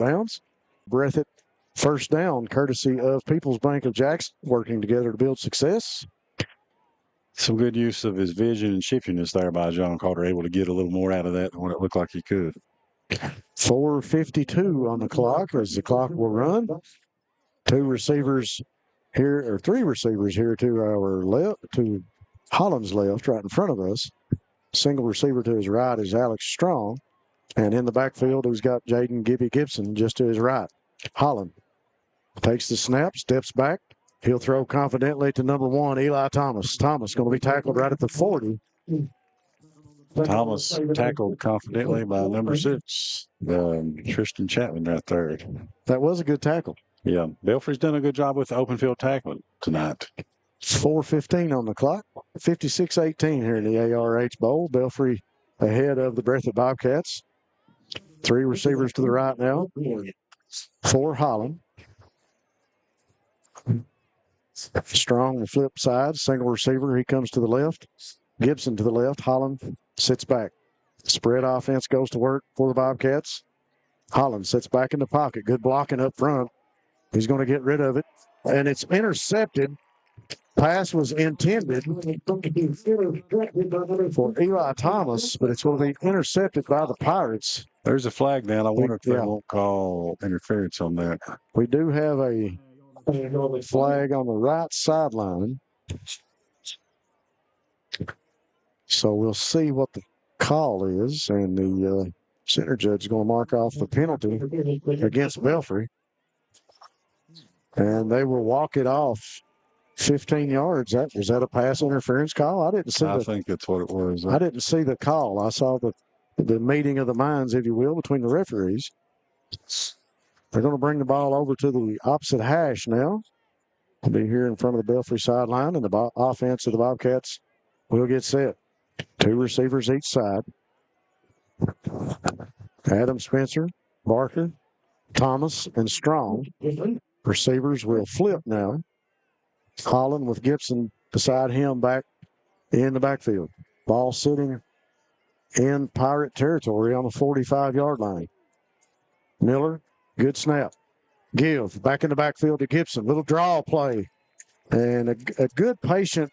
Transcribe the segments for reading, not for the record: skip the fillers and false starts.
bounds. Breathitt first down, courtesy of People's Bank of Jackson, working together to build success. Some good use of his vision and shiftiness there by John Carter, able to get a little more out of that than what it looked like he could. 4:52 on the clock as the clock will run. Three receivers here to our left, to Holland's left, right in front of us. Single receiver to his right is Alex Strong. And in the backfield, he's got Jaden Gibson just to his right. Holland takes the snap, steps back. He'll throw confidently to number 1, Eli Thomas. Thomas going to be tackled right at the 40. Thomas tackled confidently by number 6, Tristan Chapman right there. That was a good tackle. Yeah, Belfry's done a good job with open field tackling tonight. 4:15 on the clock. 56-18 here in the ARH Bowl. Belfry ahead of the Breathitt Bobcats. 3 receivers to the right now. 4 Holland. Strong on the flip side. Single receiver. He comes to the left. Gibson to the left. Holland sits back. Spread offense goes to work for the Bobcats. Holland sits back in the pocket. Good blocking up front. He's going to get rid of it. And it's intercepted. Pass was intended for Eli Thomas, but it's going to be intercepted by the Pirates. There's a flag down. I wonder if they won't call interference on that. We do have a flag on the right sideline. So we'll see what the call is, and the center judge is going to mark off the penalty against Belfry. And they will walk it off 15 yards. Was that a pass interference call? I think that's what it was. I didn't see the call. I saw the meeting of the minds, if you will, between the referees. They're going to bring the ball over to the opposite hash now. They'll be here in front of the Belfry sideline, and the offense of the Bobcats will get set. 2 receivers each side. Adam Spencer, Barker, Thomas, and Strong. Receivers will flip now. Holland with Gibson beside him back in the backfield. Ball sitting in Pirate territory on the 45-yard line. Miller, good snap. Give back in the backfield to Gibson. Little draw play. And a good patient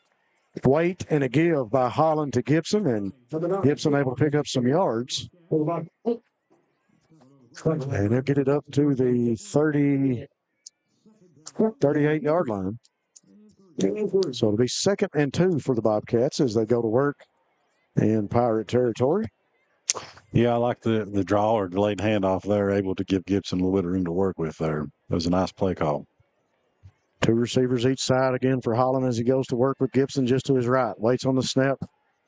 wait and a give by Holland to Gibson. And Gibson able to pick up some yards. And he'll get it up to the 38-yard line. So it'll be 2nd and 2 for the Bobcats as they go to work in Pirate territory. Yeah, I like the draw or delayed handoff there, able to give Gibson a little bit of room to work with there. It was a nice play call. 2 receivers each side again for Holland as he goes to work with Gibson just to his right. Waits on the snap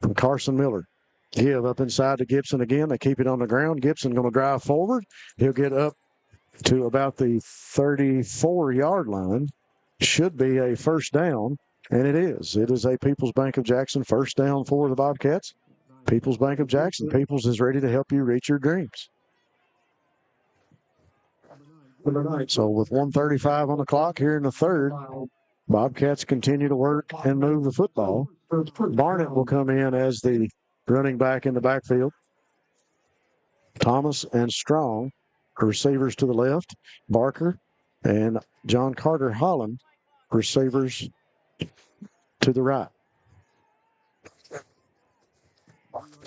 from Carson Miller. Give up inside to Gibson again. They keep it on the ground. Gibson going to drive forward. He'll get up to about the 34-yard line. Should be a first down, and it is. It is a People's Bank of Jackson first down for the Bobcats. People's Bank of Jackson. People's is ready to help you reach your dreams. So with 1:35 on the clock here in the third, Bobcats continue to work and move the football. Barnett will come in as the running back in the backfield. Thomas and Strong, receivers to the left. Barker and John Carter Holland, receivers to the right.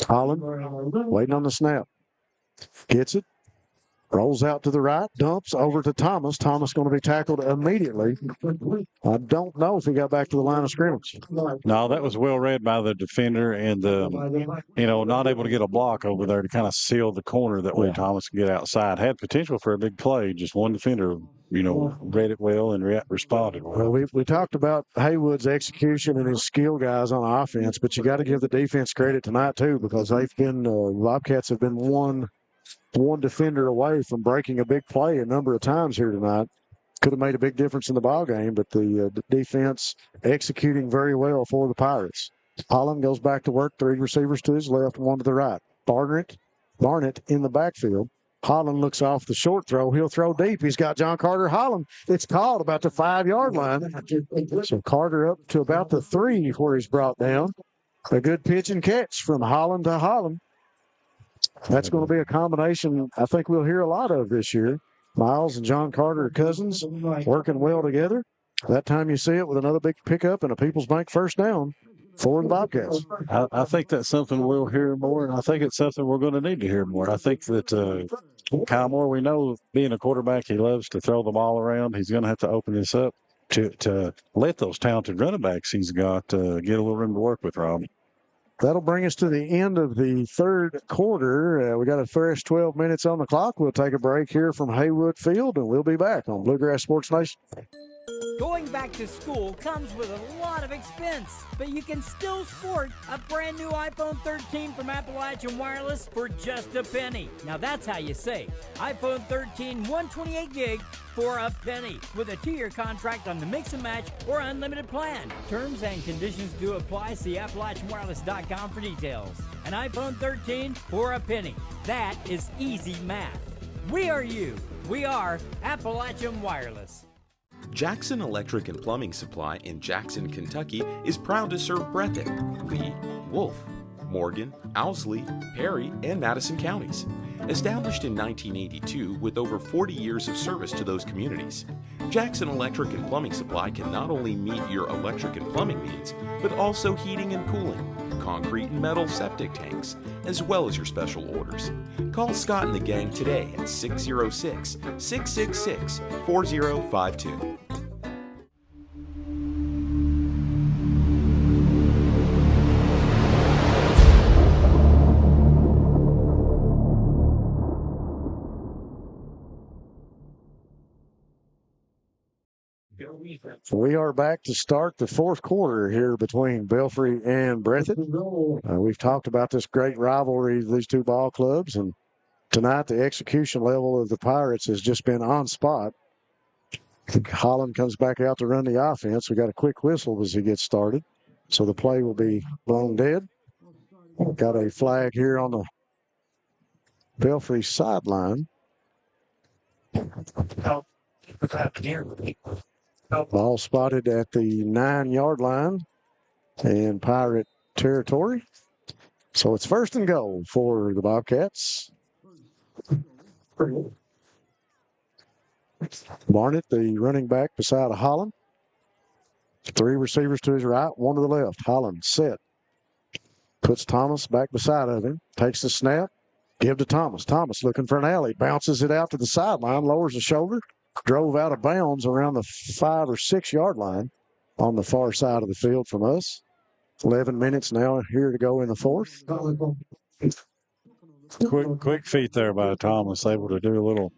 Holland waiting on the snap. Gets it. Rolls out to the right, dumps over to Thomas. Thomas going to be tackled immediately. I don't know if he got back to the line of scrimmage. No, that was well read by the defender and, not able to get a block over there to kind of seal the corner. That way Thomas can get outside. Had potential for a big play. Just one defender, read it well and responded well. Well, we talked about Haywood's execution and his skill guys on offense, but you got to give the defense credit tonight too, because Bobcats have been one defender away from breaking a big play a number of times here tonight. Could have made a big difference in the ball game, but the defense executing very well for the Pirates. Holland goes back to work. 3 receivers to his left, 1 to the right. Barnett in the backfield. Holland looks off the short throw. He'll throw deep. He's got John Carter Holland. It's called about the 5-yard line. So Carter up to about the 3 where he's brought down. A good pitch and catch from Holland to Holland. That's going to be a combination I think we'll hear a lot of this year. Miles and John Carter are cousins, working well together. That time you see it with another big pickup and a People's Bank first down for the Bobcats. I think that's something we'll hear more, and I think it's something we're going to need to hear more. I think that Kyle Moore, we know being a quarterback, he loves to throw the ball around. He's going to have to open this up to let those talented running backs he's got get a little room to work with, Rob. That'll bring us to the end of the third quarter. We got a fresh 12 minutes on the clock. We'll take a break here from Haywood Field, and we'll be back on Bluegrass Sports Nation. Going back to school comes with a lot of expense, but you can still sport a brand new iPhone 13 from Appalachian Wireless for just a penny. Now that's how you save. iPhone 13 128 gig for a penny with a 2-year contract on the mix and match or unlimited plan. Terms and conditions do apply. See AppalachianWireless.com for details. An iPhone 13 for a penny. That is easy math. We are you. We are Appalachian Wireless. Jackson Electric and Plumbing Supply in Jackson, Kentucky is proud to serve Breathitt, Lee, Wolf, Morgan, Owsley, Perry, and Madison counties. Established in 1982 with over 40 years of service to those communities, Jackson Electric and Plumbing Supply can not only meet your electric and plumbing needs, but also heating and cooling, concrete and metal septic tanks, as well as your special orders. Call Scott and the gang today at 606-666-4052. We are back to start the fourth quarter here between Belfry and Breathitt. We've talked about this great rivalry of these two ball clubs, and tonight the execution level of the Pirates has just been on spot. Holland comes back out to run the offense. We got a quick whistle as he gets started, so the play will be blown dead. Got a flag here on the Belfry sideline. Ball spotted at the 9-yard line in Pirate territory. So it's first and goal for the Bobcats. Barnett, the running back beside Holland. 3 receivers to his right, 1 to the left. Holland set. Puts Thomas back beside of him. Takes the snap. Give to Thomas. Thomas looking for an alley. Bounces it out to the sideline. Lowers the shoulder. Drove out of bounds around the 5 or 6 yard line on the far side of the field from us. 11 minutes now here to go in the fourth. Quick feet there by Thomas, able to do a little,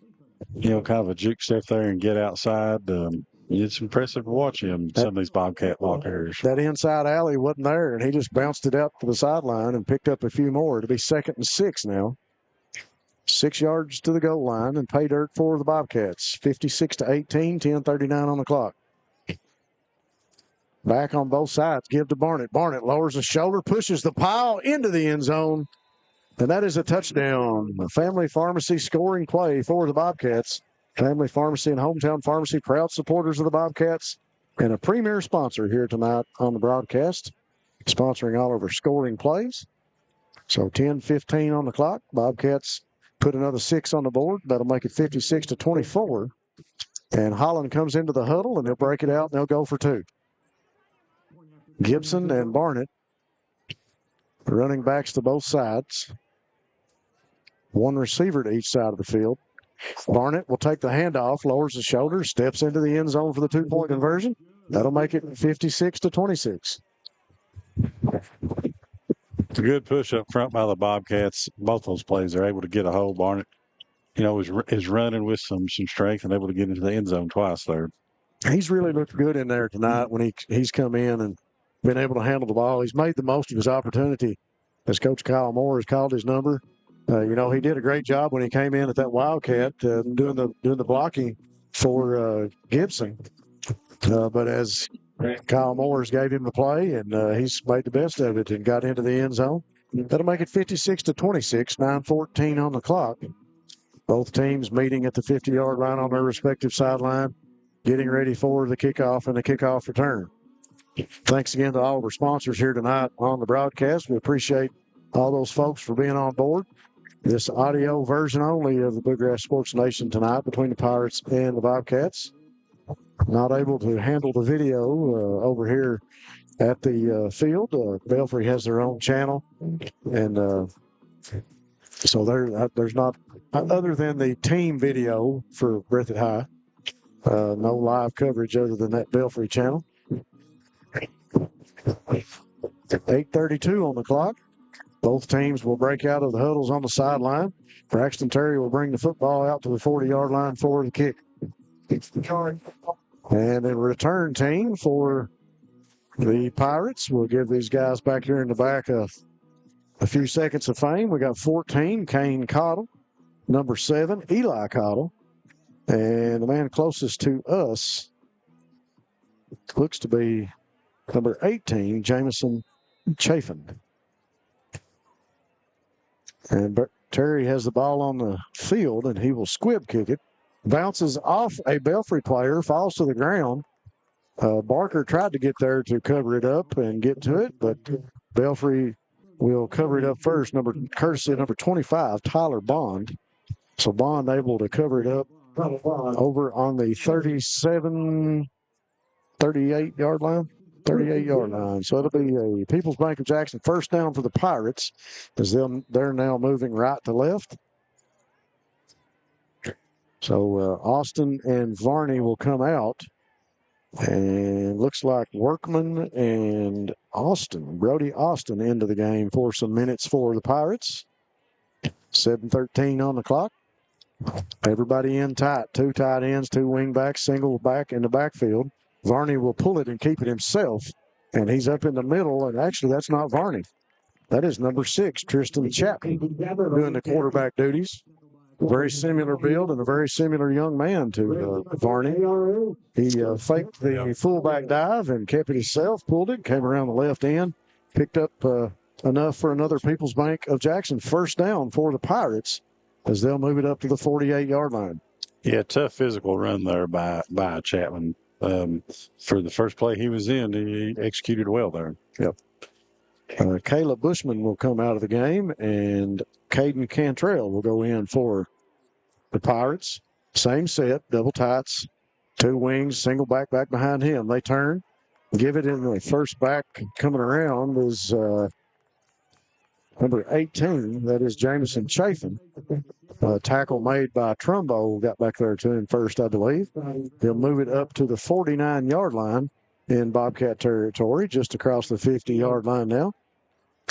kind of a juke step there and get outside. It's impressive to watch him, some of these Bobcat ball carriers. That inside alley wasn't there, and he just bounced it out to the sideline and picked up a few more. It'll be 2nd and 6 now. 6 yards to the goal line and pay dirt for the Bobcats. 56-18, 10:39 on the clock. Back on both sides. Give to Barnett. Barnett lowers the shoulder, pushes the pile into the end zone. And that is a touchdown. A Family Pharmacy scoring play for the Bobcats. Family Pharmacy and Hometown Pharmacy, proud supporters of the Bobcats and a premier sponsor here tonight on the broadcast, sponsoring all of our scoring plays. So 10:15 on the clock. Bobcats put another 6 on the board. That'll make it 56-24. And Holland comes into the huddle, and they'll break it out, and they'll go for 2. Gibson and Barnett, running backs to both sides. 1 receiver to each side of the field. Barnett will take the handoff, lowers the shoulder, steps into the end zone for the 2-point conversion. That'll make it 56-26. It's a good push up front by the Bobcats. Both those plays, they're able to get a hold. Barnett, is running with some strength and able to get into the end zone twice there. He's really looked good in there tonight when he's come in and been able to handle the ball. He's made the most of his opportunity, as Coach Kyle Moore has called his number. He did a great job when he came in at that Wildcat doing the blocking for Gibson. But as Kyle Moores gave him the play, and he's made the best of it and got into the end zone. That'll make it 56-26, 9:14 on the clock. Both teams meeting at the 50-yard line on their respective sideline, getting ready for the kickoff and the kickoff return. Thanks again to all of our sponsors here tonight on the broadcast. We appreciate all those folks for being on board. this audio version only of the Bluegrass Sports Nation tonight between the Pirates and the Bobcats. Not able to handle the video over here at the field. Belfry has their own channel, and so there's not, other than the team video for Breathitt High, no live coverage other than that Belfry channel. 8:32 on the clock. Both teams will break out of the huddles on the sideline. Braxton Terry will bring the football out to the 40-yard line for the kick. And then return team for the Pirates. We'll give these guys back here in the back a few seconds of fame. We got 14, Kane Cottle. Number 7, Eli Cottle. And the man closest to us looks to be number 18, Jamison Chafin. And Terry has the ball on the field, and he will squib kick it. Bounces off a Belfry player, falls to the ground. Barker tried to get there to cover it up and get to it, but Belfry will cover it up first. Courtesy of number 25, Tyler Bond. So Bond able to cover it up over on the 38-yard line. 38-yard line. So it'll be a People's Bank of Jackson first down for the Pirates, as they're now moving right to left. So Austin and Varney will come out. And looks like Workman and Brody Austin into the game for some minutes for the Pirates. 7:13 on the clock. Everybody in tight. 2 tight ends, 2 wing backs, single back in the backfield. Varney will pull it and keep it himself. And he's up in the middle. And actually, that's not Varney. That is number 6, Tristan Chapman, doing the quarterback duties. Very similar build and a very similar young man to Varney. He faked the fullback dive and kept it himself, pulled it, came around the left end, picked up enough for another People's Bank of Jackson first down for the Pirates as they'll move it up to the 48-yard line. Yeah, tough physical run there by Chapman. For the first play he was in, he executed well there. Yep. Caleb Bushman will come out of the game, and Caden Cantrell will go in for the Pirates. Same set, double tights, 2 wings, single back behind him. They turn, give it in the first back coming around is number 18. That is Jamison Chafin. Tackle made by Trumbo got back there to him first, I believe. They'll move it up to the 49-yard line in Bobcat territory, just across the 50-yard line now.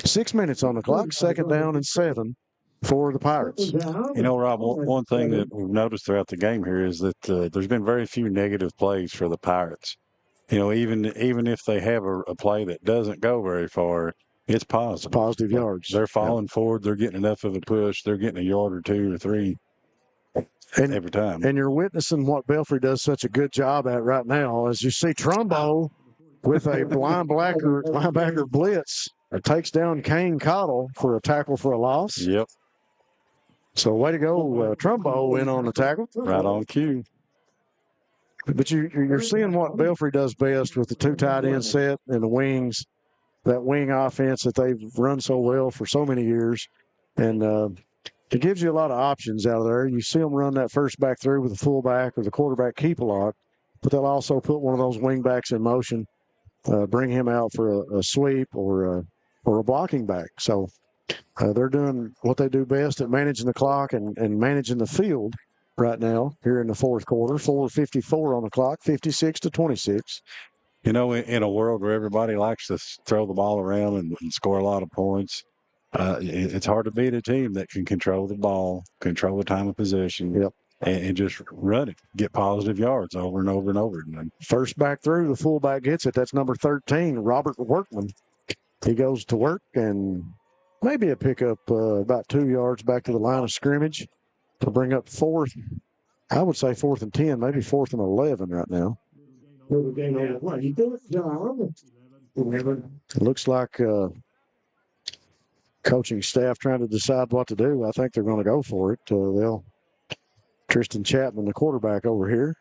6 minutes on the clock, second down and 7 for the Pirates. You know, Rob, one thing that we've noticed throughout the game here is that there's been very few negative plays for the Pirates. You know, even if they have a play that doesn't go very far, it's positive. Positive yards. They're falling forward. They're getting enough of a push. They're getting a yard or 2 or 3 every time. And you're witnessing what Belfry does such a good job at right now. As you see Trumbo with a linebacker blitz, takes down Kane Cottle for a tackle for a loss. Yep. So way to go, Trumbo in on the tackle. Right on cue. But you're seeing what Belfry does best with the 2 tight end set and the wings, that wing offense that they've run so well for so many years. And it gives you a lot of options out of there. You see them run that first back through with the fullback or the quarterback keep a lot, but they'll also put one of those wing backs in motion, bring him out for a sweep or a blocking back. So they're doing what they do best at managing the clock and managing the field right now here in the fourth quarter. 4:54 on the clock, 56-26. You know, in a world where everybody likes to throw the ball around and score a lot of points, it's hard to beat a team that can control the ball, control the time of possession, yep, and just run it, get positive yards over and over and over. And first back through, the fullback gets it. That's number 13, Robert Workman. He goes to work and maybe a pickup about 2 yards back to the line of scrimmage to bring up 4th. I would say 4th and 10, maybe 4th and 11 right now. It looks like coaching staff trying to decide what to do. I think they're going to go for it. Tristan Chapman, the quarterback over here,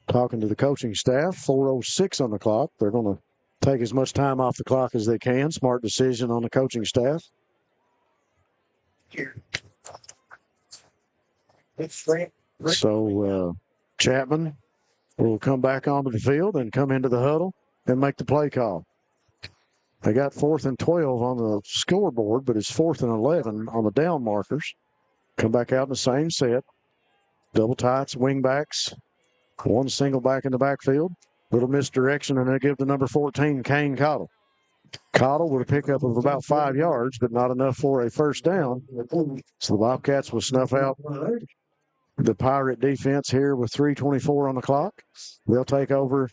talking to the coaching staff. 4:06 on the clock. They're going to take as much time off the clock as they can. Smart decision on the coaching staff. So Chapman will come back onto the field and come into the huddle and make the play call. They got 4th and 12 on the scoreboard, but it's 4th and 11 on the down markers. Come back out in the same set. Double tights, wing backs. One single back in the backfield. Little misdirection, and they give the number 14, Kane Cottle. Cottle with a pickup of about 5 yards, but not enough for a first down. So the Bobcats will snuff out the Pirate defense here with 3:24 on the clock. They'll take over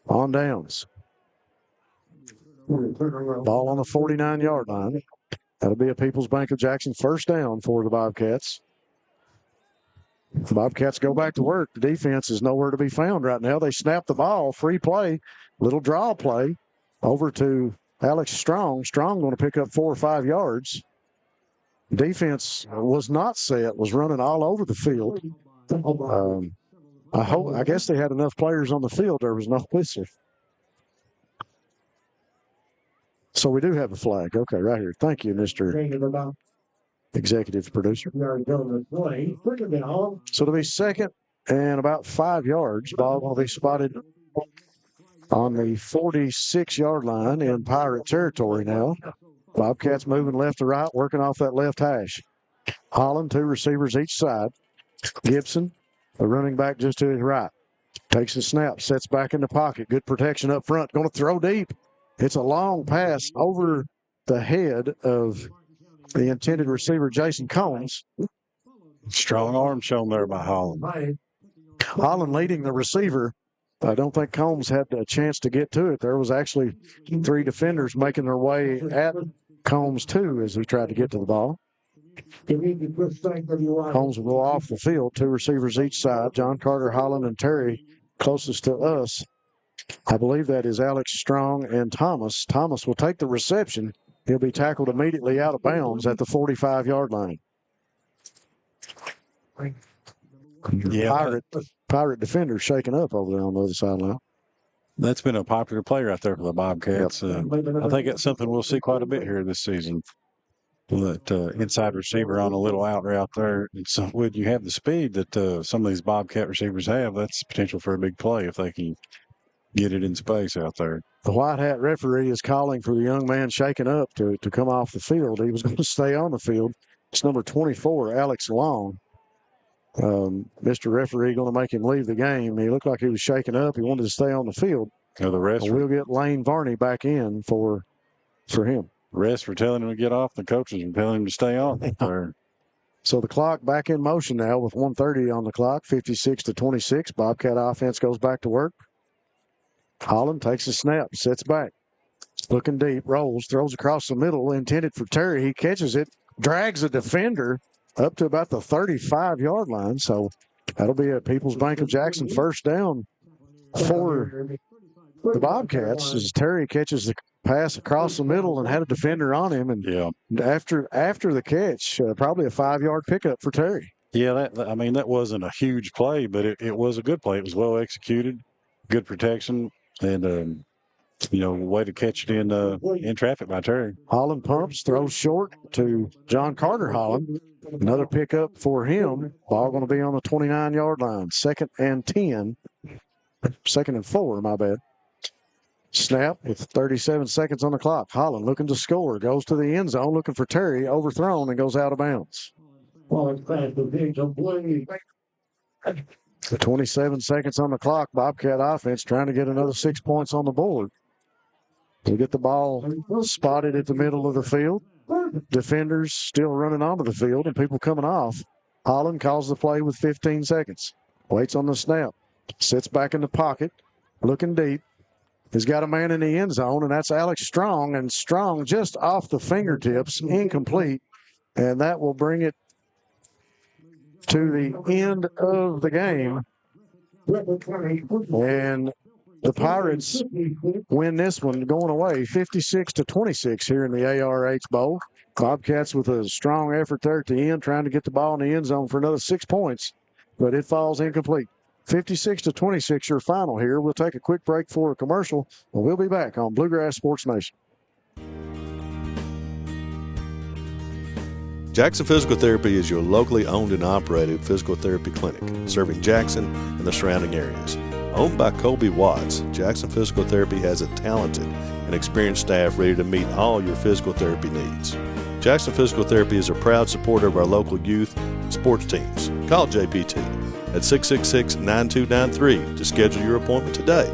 on downs. Ball on the 49-yard line. That'll be a People's Bank of Jackson first down for the Bobcats. The Bobcats go back to work. The defense is nowhere to be found right now. They snap the ball, free play, little draw play over to Alex Strong. Strong going to pick up 4 or 5 yards. Defense was not set, was running all over the field. I guess they had enough players on the field. There was no whistle. So we do have a flag. Okay, right here. Thank you, Mr. Executive Producer. So it'll be 2nd and about 5 yards. Ball will be spotted on the 46-yard line in Pirate territory now. Bobcats moving left to right, working off that left hash. Holland, 2 receivers each side. Gibson, a running back just to his right. Takes a snap, sets back in the pocket. Good protection up front. Going to throw deep. It's a long pass over the head of the intended receiver, Jason Combs. Strong arm shown there by Holland. Holland leading the receiver. I don't think Combs had a chance to get to it. There was actually 3 defenders making their way at Combs, too, as he tried to get to the ball. Combs will go off the field. 2 receivers each side. John Carter, Holland, and Terry closest to us. I believe that is Alex Strong and Thomas. Thomas will take the reception. He'll be tackled immediately out of bounds at the 45-yard line. Yeah, Pirate defender shaking up over there on the other sideline. That's been a popular play right there for the Bobcats. I think that's something we'll see quite a bit here this season. That inside receiver on a little out route there. And so when you have the speed that some of these Bobcat receivers have, that's potential for a big play if they can get it in space out there. The white hat referee is calling for the young man shaken up to come off the field. He was going to stay on the field. It's number 24, Alex Long. Mr. Referee going to make him leave the game. He looked like he was shaken up. He wanted to stay on the field. The rest we'll get Lane Varney back in for him. The rest were telling him to get off. The coaches were telling him to stay on. So the clock back in motion now with 1:30 on the clock, 56-26. Bobcat offense goes back to work. Holland takes a snap, sets back. Looking deep, rolls, throws across the middle, intended for Terry. He catches it, drags a defender up to about the 35-yard line. So that'll be a People's Bank of Jackson first down for the Bobcats as Terry catches the pass across the middle and had a defender on him. And after the catch, probably a 5-yard pickup for Terry. Yeah, that wasn't a huge play, but it was a good play. It was well executed, good protection, and way to catch it in traffic by Terry. Holland pumps, throws short to John Carter Holland. Another pickup for him. Ball going to be on the 29-yard line. 2nd and 4, my bad. Snap with 37 seconds on the clock. Holland looking to score. Goes to the end zone looking for Terry. Overthrown and goes out of bounds. 27 seconds on the clock. Bobcat offense trying to get another 6 points on the board. We get the ball spotted at the middle of the field. Defenders still running onto the field and people coming off. Holland calls the play with 15 seconds. Waits on the snap. Sits back in the pocket. Looking deep. He's got a man in the end zone, and that's Alex Strong. And Strong just off the fingertips, incomplete. And that will bring it to the end of the game. And the Pirates win this one going away 56-26 here in the ARH Bowl. Bobcats with a strong effort there at the end, trying to get the ball in the end zone for another 6 points, but it falls incomplete. 56-26 your final here. We'll take a quick break for a commercial, and we'll be back on Bluegrass Sports Nation. Jackson Physical Therapy is your locally owned and operated physical therapy clinic, serving Jackson and the surrounding areas. Owned by Colby Watts, Jackson Physical Therapy has a talented and experienced staff ready to meet all your physical therapy needs. Jackson Physical Therapy is a proud supporter of our local youth and sports teams. Call JPT at 666-9293 to schedule your appointment today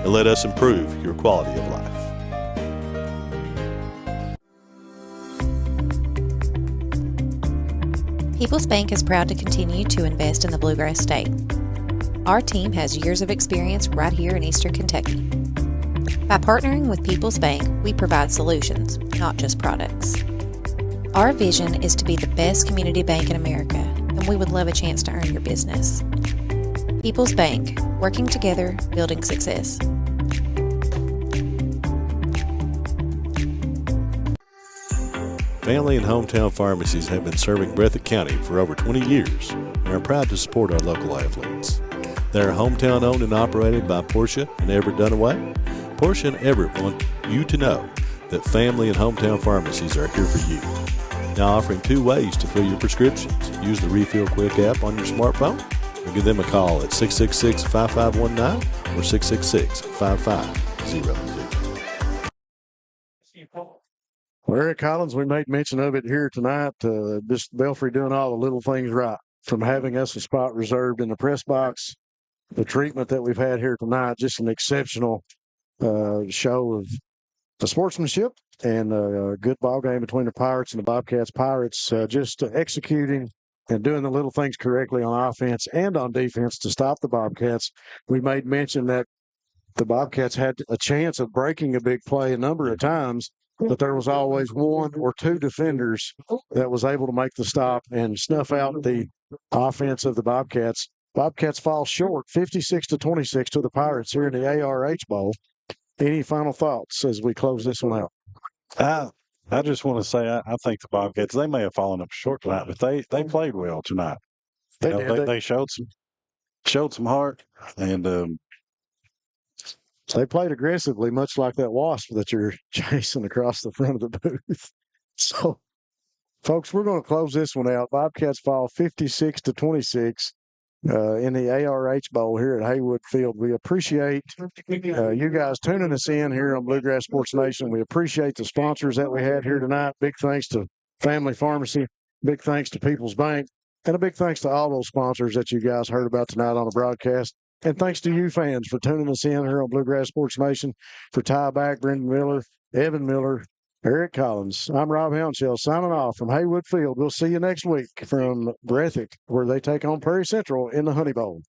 and let us improve your quality of life. People's Bank is proud to continue to invest in the Bluegrass State. Our team has years of experience right here in Eastern Kentucky. By partnering with People's Bank, we provide solutions, not just products. Our vision is to be the best community bank in America, and we would love a chance to earn your business. People's Bank, working together, building success. Family and hometown pharmacies have been serving Breathitt County for over 20 years and are proud to support our local athletes. They are hometown owned and operated by Portia and Everett Dunaway. Portia and Everett want you to know that family and hometown pharmacies are here for you. Now offering 2 ways to fill your prescriptions. Use the Refill Quick app on your smartphone or give them a call at 666-5519 or 666-5500. Well, Eric Collins, we made mention of it here tonight. Just Belfry doing all the little things right, from having us a spot reserved in the press box, the treatment that we've had here tonight, just an exceptional show of the sportsmanship and a good ball game between the Pirates and the Bobcats. Pirates just executing and doing the little things correctly on offense and on defense to stop the Bobcats. We made mention that the Bobcats had a chance of breaking a big play a number of times, but there was always 1 or 2 defenders that was able to make the stop and snuff out the offense of the Bobcats. Bobcats fall short 56-26 to the Pirates here in the ARH Bowl. Any final thoughts as we close this one out? I just want to say I think the Bobcats, they may have fallen up short tonight, but they played well tonight. They showed some heart, and they played aggressively, much like that wasp that you're chasing across the front of the booth. So, folks, we're going to close this one out. Bobcats fall 56-26 in the ARH Bowl here at Haywood Field. We appreciate you guys tuning us in here on Bluegrass Sports Nation. We appreciate the sponsors that we had here tonight. Big thanks to Family Pharmacy. Big thanks to People's Bank. And a big thanks to all those sponsors that you guys heard about tonight on the broadcast. And thanks to you fans for tuning us in here on Bluegrass Sports Nation. For Ty Back, Brendan Miller, Evan Miller, Eric Collins, I'm Rob Hounshell signing off from Haywood Field. We'll see you next week from Breathitt, where they take on Prairie Central in the Honey Bowl.